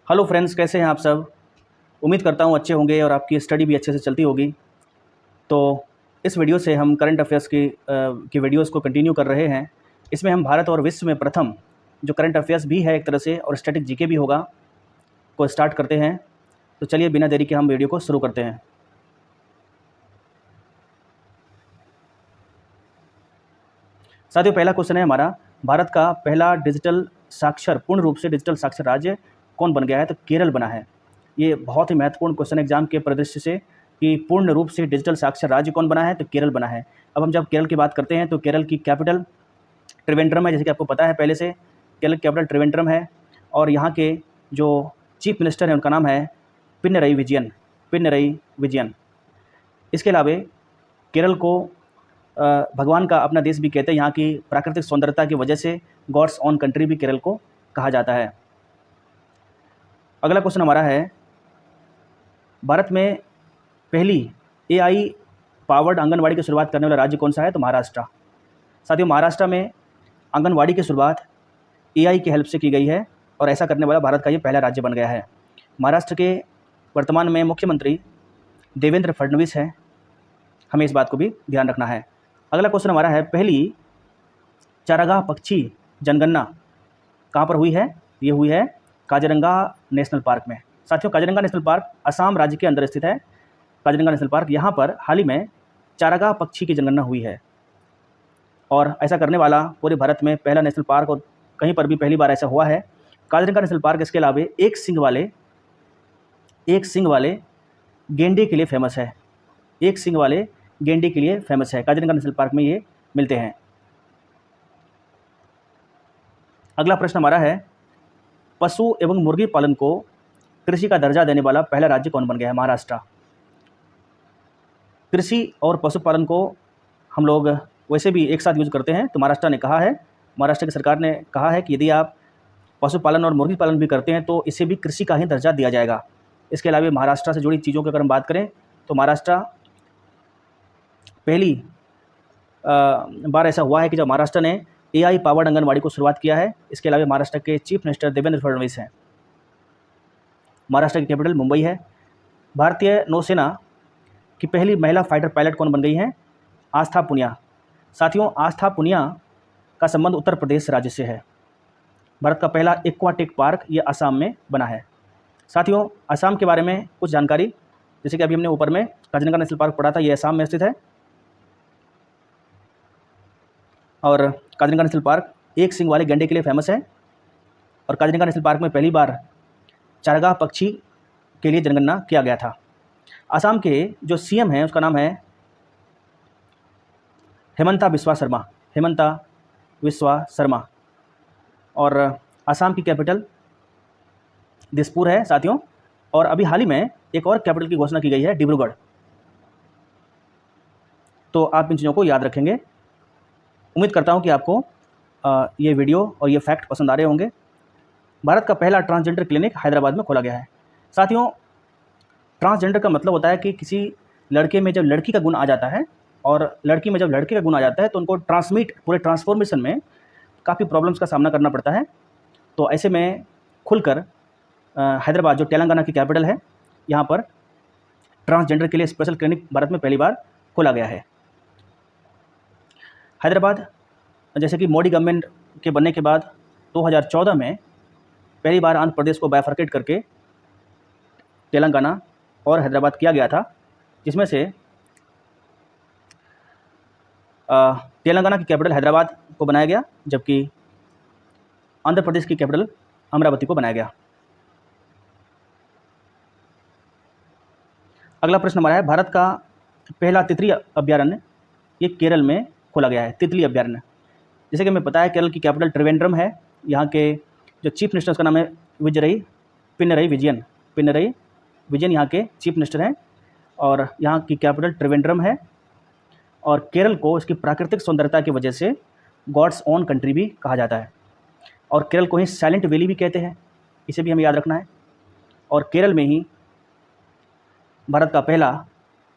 Hello friends, कैसे हैं आप सब। उम्मीद करता हूँ अच्छे होंगे और आपकी स्टडी भी अच्छे से चलती होगी। तो इस वीडियो से हम करंट अफेयर्स की वीडियोस को कंटिन्यू कर रहे हैं। इसमें हम भारत और विश्व में प्रथम जो करंट अफेयर्स भी है एक तरह से और स्टैटिक जीके भी होगा को स्टार्ट करते हैं। तो चलिए बिना देरी के हम वीडियो को शुरू करते हैं। साथियों, पहला क्वेश्चन है हमारा, भारत का पहला पूर्ण रूप से डिजिटल साक्षर राज्य कौन बन गया है? तो केरल बना है। ये बहुत ही महत्वपूर्ण क्वेश्चन एग्जाम के परिदृश्य से कि पूर्ण रूप से डिजिटल साक्षर राज्य कौन बना है? तो केरल बना है। अब हम जब केरल की बात करते हैं तो केरल की कैपिटल त्रिवेंद्रम है, जैसे कि आपको पता है पहले से। केरल की कैपिटल त्रिवेंद्रम है और यहाँ के जो चीफ मिनिस्टर हैं उनका नाम है पिनरई विजयन। इसके अलावा केरल को भगवान का अपना देश भी कहते हैं। यहाँ की प्राकृतिक सौंदर्यता की वजह से गॉड्स ओन कंट्री भी केरल को कहा जाता है। अगला क्वेश्चन हमारा है, भारत में पहली एआई पावर्ड आंगनवाड़ी की शुरुआत करने वाला राज्य कौन सा है? तो महाराष्ट्र। साथियों, महाराष्ट्र में आंगनवाड़ी की शुरुआत एआई की हेल्प से की गई है और ऐसा करने वाला भारत का ये पहला राज्य बन गया है। महाराष्ट्र के वर्तमान में मुख्यमंत्री देवेंद्र फडणवीस हैं। हमें इस बात को भी ध्यान रखना है। अगला क्वेश्चन हमारा है, पहली चारागाह पक्षी जनगणना कहाँ पर हुई है? ये हुई है काजीरंगा नेशनल पार्क में। साथियों, काजीरंगा नेशनल पार्क असम राज्य के अंदर स्थित है। काजीरंगा नेशनल पार्क, यहाँ पर हाल ही में चारागाह पक्षी की जनगणना हुई है और ऐसा करने वाला पूरे भारत में पहला नेशनल पार्क और कहीं पर भी पहली बार ऐसा हुआ है। काजीरंगा नेशनल पार्क इसके अलावा एक सिंग वाले गेंडे के लिए फेमस है। एक सिंग वाले गेंडे के लिए फेमस है। काजीरंगा नेशनल पार्क में ये मिलते हैं। अगला प्रश्न हमारा है, पशु एवं मुर्गी पालन को कृषि का दर्जा देने वाला पहला राज्य कौन बन गया है? महाराष्ट्र। कृषि और पशुपालन को हम लोग वैसे भी एक साथ यूज करते हैं, तो महाराष्ट्र की सरकार ने कहा है कि यदि आप पशुपालन और मुर्गी पालन भी करते हैं तो इसे भी कृषि का ही दर्जा दिया जाएगा। इसके अलावा महाराष्ट्र से जुड़ी चीज़ों की अगर हम बात करें तो महाराष्ट्र पहली बार ऐसा हुआ है कि जब महाराष्ट्र ने एआई पावर्ड आंगनवाड़ी को शुरुआत किया है। इसके अलावा महाराष्ट्र के चीफ मिनिस्टर देवेंद्र फडणवीस हैं। महाराष्ट्र की कैपिटल मुंबई है। भारतीय नौसेना की पहली महिला फाइटर पायलट कौन बन गई हैं? आस्था पुनिया। साथियों, आस्था पुनिया का संबंध उत्तर प्रदेश राज्य से है। भारत का पहला एक्वाटिक पार्क ये असम में बना है। साथियों, असम के बारे में कुछ जानकारी, जैसे कि अभी हमने ऊपर में काजीरंगा नेशनल पार्क पढ़ा था, ये असम में स्थित है और काजीरंगा नेशनल पार्क एक सिंग वाले गैंडे के लिए फेमस है और काजीरंगा नेशनल पार्क में पहली बार चारागाह पक्षी के लिए जनगणना किया गया था। असम के जो सीएम हैं उसका नाम है हेमंता बिस्वा शर्मा और असम की कैपिटल दिसपुर है साथियों। और अभी हाल ही में एक और कैपिटल की घोषणा की गई है, डिब्रूगढ़। तो आप इन चीज़ों को याद रखेंगे। उम्मीद करता हूं कि आपको ये वीडियो और ये फैक्ट पसंद आ रहे होंगे। भारत का पहला ट्रांसजेंडर क्लिनिक हैदराबाद में खोला गया है। साथियों, ट्रांसजेंडर का मतलब होता है कि किसी लड़के में जब लड़की का गुण आ जाता है और लड़की में जब लड़के का गुण आ जाता है तो उनको पूरे ट्रांसफॉर्मेशन में काफ़ी प्रॉब्लम्स का सामना करना पड़ता है। तो ऐसे में खुलकर हैदराबाद, जो तेलंगाना की कैपिटल है, यहाँ पर ट्रांसजेंडर के लिए स्पेशल क्लिनिक भारत में पहली बार खोला गया है। हैदराबाद, जैसे कि मोदी गवर्नमेंट के बनने के बाद 2014 में पहली बार आंध्र प्रदेश को बाइफरकेट करके तेलंगाना और हैदराबाद किया गया था, जिसमें से तेलंगाना की कैपिटल हैदराबाद को बनाया गया जबकि आंध्र प्रदेश की कैपिटल अमरावती को बनाया गया। अगला प्रश्न हमारा है, भारत का पहला तितली अभ्यारण्य ये केरल में खोला गया है। तितली अभ्यारण्य, जैसे कि हमें पता है केरल की कैपिटल त्रिवेंद्रम है। यहाँ के जो चीफ मिनिस्टर उसका नाम है पिनरई विजयन यहाँ के चीफ मिनिस्टर हैं और यहाँ की कैपिटल त्रिवेंद्रम है। और केरल को इसकी प्राकृतिक सौंदर्यता की वजह से गॉड्स ओन कंट्री भी कहा जाता है और केरल को ही साइलेंट वैली भी कहते हैं, इसे भी हमें याद रखना है। और केरल में ही भारत का पहला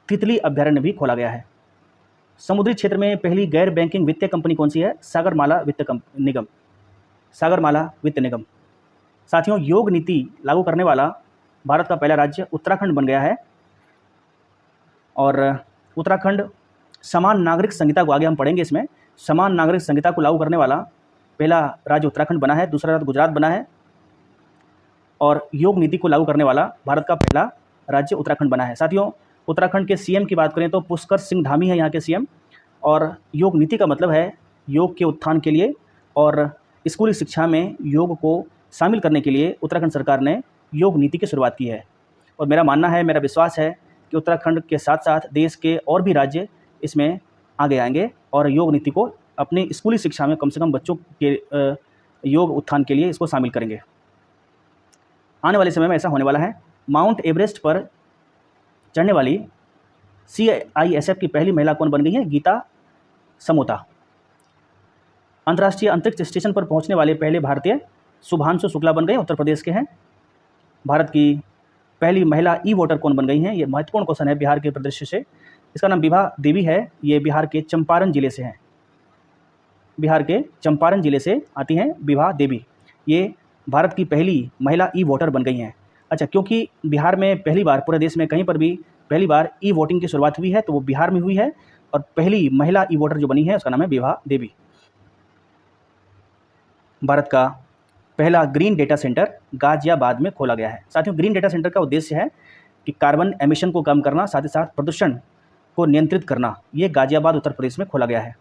तितली अभ्यारण्य भी खोला गया है। समुद्री क्षेत्र में पहली गैर बैंकिंग वित्तीय कंपनी कौन सी है? सागरमाला वित्त निगम। साथियों, योग नीति लागू करने वाला भारत का पहला राज्य उत्तराखंड बन गया है। और उत्तराखंड समान नागरिक संहिता को, आगे हम पढ़ेंगे इसमें, समान नागरिक संहिता को लागू करने वाला पहला राज्य उत्तराखंड बना है, दूसरा राज्य गुजरात बना है, और योग नीति को लागू करने वाला भारत का पहला राज्य उत्तराखंड बना है। साथियों, उत्तराखंड के सीएम की बात करें तो पुष्कर सिंह धामी है यहाँ के सीएम। और योग नीति का मतलब है योग के उत्थान के लिए और स्कूली शिक्षा में योग को शामिल करने के लिए उत्तराखंड सरकार ने योग नीति की शुरुआत की है। और मेरा मानना है, मेरा विश्वास है कि उत्तराखंड के साथ साथ देश के और भी राज्य इसमें आगे आएंगे और योग नीति को अपनी स्कूली शिक्षा में कम से कम बच्चों के योग उत्थान के लिए इसको शामिल करेंगे। आने वाले समय में ऐसा होने वाला है। माउंट एवरेस्ट पर चढ़ने वाली CISF की पहली महिला कौन बन गई है? गीता समोता। अंतर्राष्ट्रीय अंतरिक्ष स्टेशन पर पहुंचने वाले पहले भारतीय शुभांशु शुक्ला बन गए, उत्तर प्रदेश के हैं। भारत की पहली महिला ई-वोटर कौन बन गई हैं? ये महत्वपूर्ण क्वेश्चन है बिहार के परिदृश्य से। इसका नाम विभा देवी है। ये बिहार के चंपारण जिले से हैं। बिहार के चंपारण जिले से आती हैं विभा देवी। ये भारत की पहली महिला ई-वोटर बन गई हैं। अच्छा, क्योंकि बिहार में पहली बार, पूरे देश में कहीं पर भी पहली बार ई-वोटिंग की शुरुआत हुई है तो वो बिहार में हुई है, और पहली महिला ई-वोटर जो बनी है उसका नाम है विभा देवी। भारत का पहला ग्रीन डेटा सेंटर गाजियाबाद में खोला गया है। साथियों, ग्रीन डेटा सेंटर का उद्देश्य है कि कार्बन एमिशन को कम करना, साथ ही साथ प्रदूषण को नियंत्रित करना। ये गाजियाबाद उत्तर प्रदेश में खोला गया है।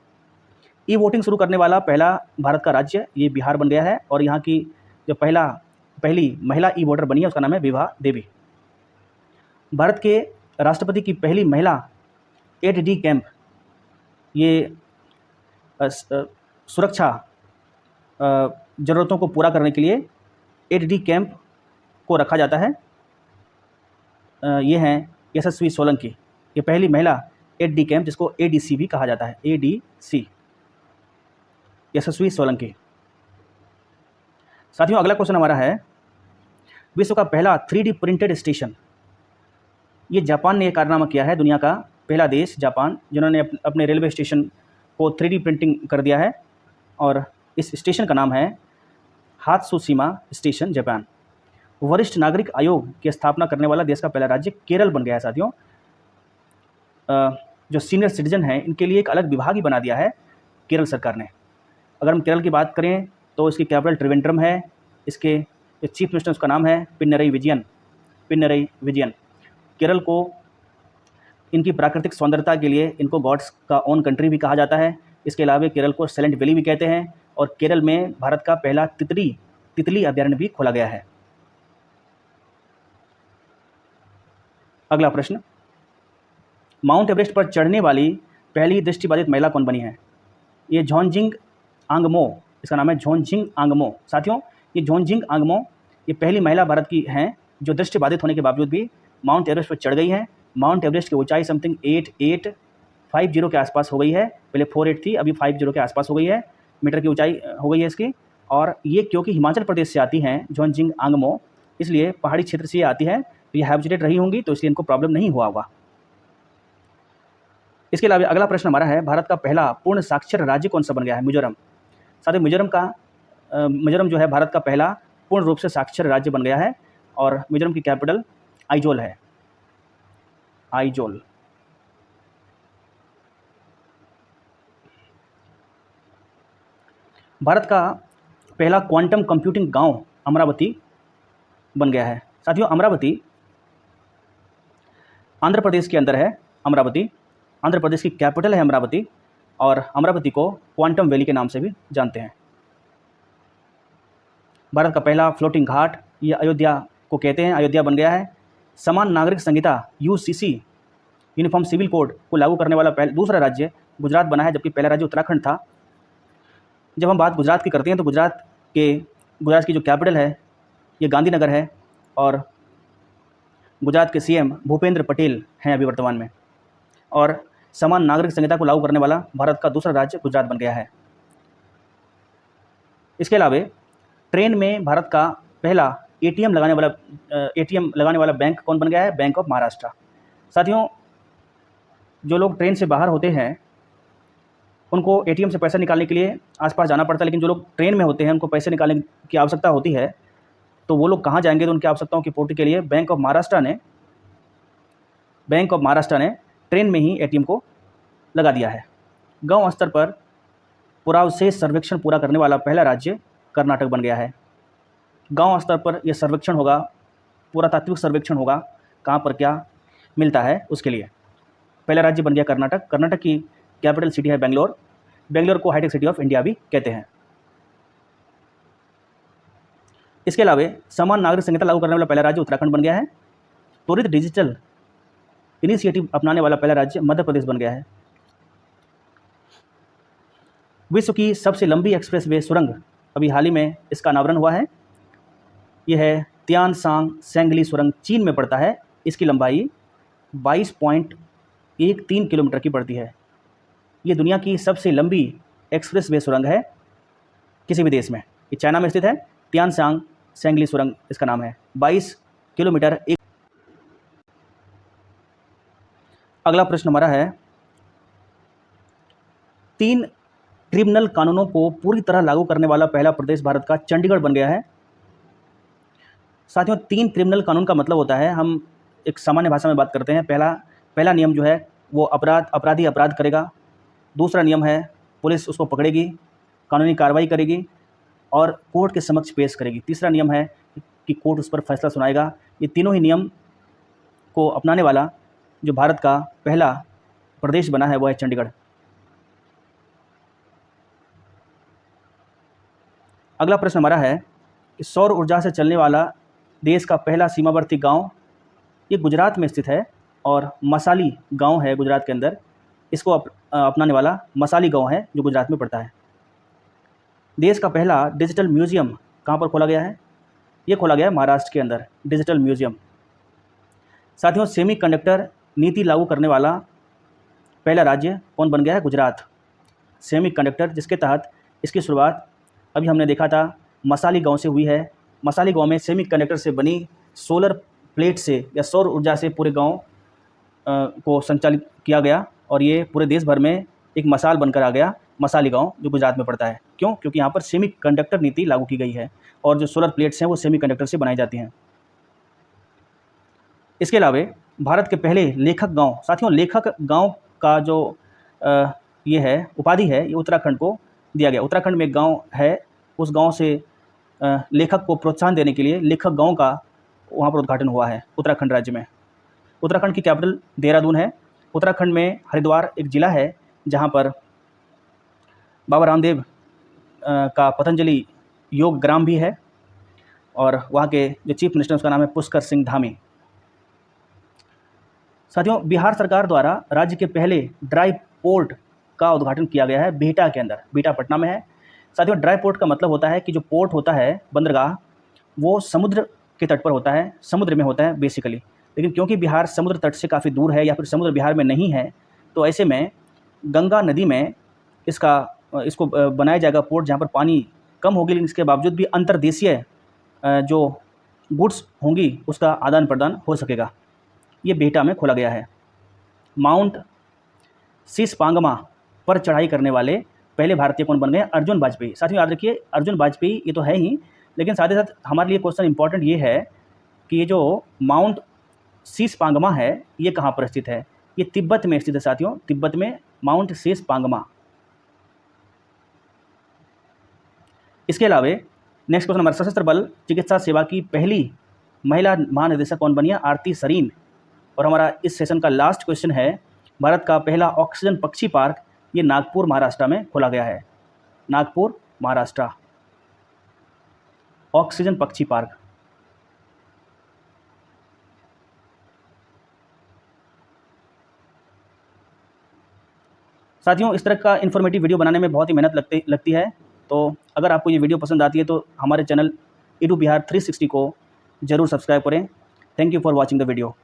ई वोटिंग शुरू करने वाला पहला भारत का राज्य ये बिहार बन गया है, और यहाँ की जो पहली महिला ई वोटर बनी है उसका नाम है विभा देवी। भारत के राष्ट्रपति की पहली महिला 8D कैंप, ये सुरक्षा ज़रूरतों को पूरा करने के लिए 8D कैंप को रखा जाता है। ये हैं यशस्वी सोलंकी, ये पहली महिला 8D कैंप, जिसको ADC भी कहा जाता है, ADC, यशस्वी सोलंकी। साथियों, अगला क्वेश्चन हमारा है, विश्व का पहला 3D प्रिंटेड स्टेशन। ये जापान ने कारनामा किया है, दुनिया का पहला देश जापान, जिन्होंने अपने रेलवे स्टेशन को 3D प्रिंटिंग कर दिया है, और इस स्टेशन का नाम है हात्सुशिमा स्टेशन, जापान। वरिष्ठ नागरिक आयोग की स्थापना करने वाला देश का पहला राज्य केरल बन गया है। साथियों, जो सीनियर सिटीजन हैं इनके लिए एक अलग विभाग ही बना दिया है केरल सरकार ने। अगर हम केरल की बात करें तो इसकी कैपिटल त्रिवेंद्रम है। इसके जो चीफ मिनिस्टर उसका नाम है पिनरई विजयन। केरल को इनकी प्राकृतिक सौंदर्यता के लिए इनको गॉड्स का ओन कंट्री भी कहा जाता है। इसके अलावा केरल को साइलेंट वैली भी कहते हैं, और केरल में भारत का पहला तितली अभयारण्य भी खोला गया है। अगला प्रश्न, माउंट एवरेस्ट पर चढ़ने वाली पहली दृष्टिबाधित महिला कौन बनी है? ये झोनजिंग आंगमो, इसका नाम है झोनजिंग आंगमो। साथियों, ये झोनजिंग आंगमो ये पहली महिला भारत की हैं जो दृष्टिबाधित होने के बावजूद भी माउंट एवरेस्ट पर चढ़ गई हैं। माउंट एवरेस्ट की ऊंचाई समथिंग 8850 के आसपास हो गई है। पहले 48 थी, अभी 50 के आसपास हो गई है, मीटर की ऊंचाई हो गई है इसकी। और ये क्योंकि हिमाचल प्रदेश से आती हैं झोनजिंग आंगमो, इसलिए पहाड़ी क्षेत्र से आती है, तो ये हैबिटेट रही होंगी, तो इसलिए इनको प्रॉब्लम नहीं हुआ होगा। इसके अलावा अगला प्रश्न हमारा है, भारत का पहला पूर्ण साक्षर राज्य कौन सा बन गया है? मिजोरम। साथियों, मिजोरम जो है भारत का पहला पूर्ण रूप से साक्षर राज्य बन गया है, और मिजोरम की कैपिटल आइजोल है, आइजोल। भारत का पहला क्वांटम कंप्यूटिंग गांव अमरावती बन गया है। साथियों, अमरावती आंध्र प्रदेश के अंदर है। अमरावती आंध्र प्रदेश की कैपिटल है अमरावती, और अमरावती को क्वांटम वैली के नाम से भी जानते हैं। भारत का पहला फ्लोटिंग घाट ये अयोध्या को कहते हैं, अयोध्या बन गया है। समान नागरिक संहिता UCC, यूनिफॉर्म सिविल कोड को लागू करने वाला दूसरा राज्य गुजरात बना है, जबकि पहला राज्य उत्तराखंड था। जब हम बात गुजरात की करते हैं तो गुजरात की जो कैपिटल है ये गांधीनगर है, और गुजरात के CM भूपेंद्र पटेल हैं अभी वर्तमान में। और समान नागरिक संहिता को लागू करने वाला भारत का दूसरा राज्य गुजरात बन गया है। इसके अलावा ट्रेन में भारत का पहला ATM लगाने वाला बैंक कौन बन गया है? Bank of Maharashtra. साथियों, जो लोग ट्रेन से बाहर होते हैं उनको ATM से पैसा निकालने के लिए आसपास जाना पड़ता है, लेकिन जो लोग ट्रेन में होते हैं उनको पैसे निकालने की आवश्यकता होती है, तो वो लोग कहाँ जाएंगे? तो उनकी आवश्यकताओं की पूर्ति के लिए बैंक ऑफ महाराष्ट्र ने ट्रेन में ही एटीएम को लगा दिया है। गांव स्तर पर पुरावशेष सर्वेक्षण पूरा करने वाला पहला राज्य कर्नाटक बन गया है। गांव स्तर पर यह सर्वेक्षण होगा, पुरातात्विक सर्वेक्षण होगा, कहाँ पर क्या मिलता है उसके लिए। पहला राज्य बन गया कर्नाटक। कर्नाटक की कैपिटल सिटी है बेंगलोर। बेंगलोर को हाईटेक सिटी ऑफ इंडिया भी कहते हैं। इसके अलावा समान नागरिक संहिता लागू करने वाला पहला राज्य उत्तराखंड बन गया है। त्वरित डिजिटल इनिशिएटिव अपनाने वाला पहला राज्य मध्य प्रदेश बन गया है। विश्व की सबसे लंबी एक्सप्रेसवे सुरंग अभी हाल ही में इसका अनावरण हुआ है। यह है तियानसांग सेंगली सुरंग, चीन में पड़ता है। इसकी लंबाई 22.13 किलोमीटर की पड़ती है। ये दुनिया की सबसे लंबी एक्सप्रेसवे सुरंग है किसी भी देश में। ये चाइना में स्थित है। तियानसांग सेंगली सुरंग इसका नाम है। 22 किलोमीटर। अगला प्रश्न हमारा है, 3 क्रिमिनल कानूनों को पूरी तरह लागू करने वाला पहला प्रदेश भारत का चंडीगढ़ बन गया है। साथियों, 3 क्रिमिनल कानून का मतलब होता है, हम एक सामान्य भाषा में बात करते हैं। पहला नियम जो है वो अपराधी अपराध करेगा। दूसरा नियम है पुलिस उसको पकड़ेगी, कानूनी कार्रवाई करेगी और कोर्ट के समक्ष पेश करेगी। तीसरा नियम है कि कोर्ट उस पर फैसला सुनाएगा। ये तीनों ही नियम को अपनाने वाला जो भारत का पहला प्रदेश बना है वो है चंडीगढ़। अगला प्रश्न हमारा है कि सौर ऊर्जा से चलने वाला देश का पहला सीमावर्ती गांव ये गुजरात में स्थित है और मसाली गांव है गुजरात के अंदर। इसको अपनाने वाला मसाली गांव है जो गुजरात में पड़ता है। देश का पहला डिजिटल म्यूजियम कहाँ पर खोला गया है? ये खोला गया है महाराष्ट्र के अंदर, डिजिटल म्यूजियम। साथियों, सेमीकंडक्टर नीति लागू करने वाला पहला राज्य कौन बन गया है? गुजरात। सेमीकंडक्टर, जिसके तहत इसकी शुरुआत अभी हमने देखा था मसाली गांव से हुई है। मसाली गांव में सेमीकंडक्टर से बनी सोलर प्लेट से या सौर ऊर्जा से पूरे गांव को संचालित किया गया और ये पूरे देश भर में एक मसाल बनकर आ गया, मसाली गांव जो गुजरात में पड़ता है। क्यों? क्योंकि यहाँ पर सेमीकंडक्टर नीति लागू की गई है और जो सोलर प्लेट्स हैं वो सेमीकंडक्टर से बनाई जाती हैं। इसके अलावा भारत के पहले लेखक गांव, साथियों लेखक गांव का जो ये है उपाधि है, ये उत्तराखंड को दिया गया। उत्तराखंड में एक गांव है, उस गांव से लेखक को प्रोत्साहन देने के लिए लेखक गांव का वहाँ पर उद्घाटन हुआ है उत्तराखंड राज्य में। उत्तराखंड की कैपिटल देहरादून है। उत्तराखंड में हरिद्वार एक ज़िला है जहाँ पर बाबा रामदेव का पतंजलि योग ग्राम भी है और वहाँ के जो चीफ मिनिस्टर उसका नाम है पुष्कर सिंह धामी। साथियों, बिहार सरकार द्वारा राज्य के पहले ड्राई पोर्ट का उद्घाटन किया गया है बिहटा के अंदर, बिहटा पटना में है। साथियों, ड्राई पोर्ट का मतलब होता है कि जो पोर्ट होता है, बंदरगाह, वो समुद्र के तट पर होता है, समुद्र में होता है बेसिकली। लेकिन क्योंकि बिहार समुद्र तट से काफ़ी दूर है या फिर समुद्र बिहार में नहीं है, तो ऐसे में गंगा नदी में इसको बनाया जाएगा पोर्ट जहाँ पर पानी कम होगी, लेकिन इसके बावजूद भी अंतर्देशीय जो गुड्स होंगी उसका आदान प्रदान हो सकेगा। ये बिहटा में खोला गया है। माउंट शीशपांगमा पर चढ़ाई करने वाले पहले भारतीय कौन बन गए? अर्जुन वाजपेयी। साथियों याद रखिए, अर्जुन वाजपेयी ये तो है ही, लेकिन साथ ही साथ हमारे लिए क्वेश्चन इंपॉर्टेंट ये है कि ये जो माउंट शीशपांगमा है ये कहाँ पर स्थित है? ये तिब्बत में स्थित है साथियों, तिब्बत में माउंट शीशपांगमा। इसके अलावा नेक्स्ट क्वेश्चन हमारे, सशस्त्र बल चिकित्सा सेवा की पहली महिला महानिदेशक कौन बनी है? आरती सरीन। और हमारा इस सेशन का लास्ट क्वेश्चन है, भारत का पहला ऑक्सीजन पक्षी पार्क ये नागपुर महाराष्ट्र में खोला गया है। नागपुर महाराष्ट्र, ऑक्सीजन पक्षी पार्क। साथियों, इस तरह का इन्फॉर्मेटिव वीडियो बनाने में बहुत ही मेहनत लगती है, तो अगर आपको ये वीडियो पसंद आती है तो हमारे चैनल edu Bihar 360 को जरूर सब्सक्राइब करें। Thank you for watching the video.